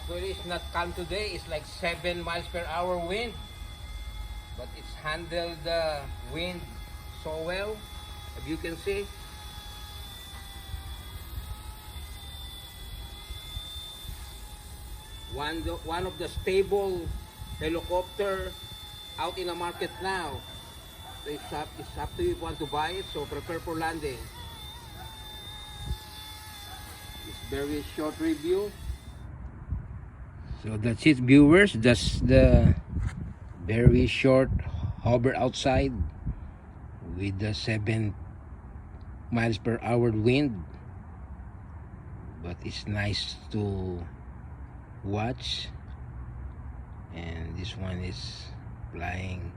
Actually, it's not calm today. It's like 7 miles per hour wind. But it's handled the wind so well, as you can see. One of the stable helicopter out in the market now. So it's up to you if you want to buy it, so prepare for landing. It's very short review. So that's it, viewers. That's the very short hover outside with the 7 miles per hour wind. But it's nice to watch. And this one is flying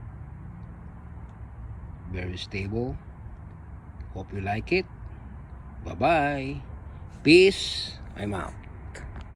very stable. Hope you like it. Bye bye. Peace. I'm out.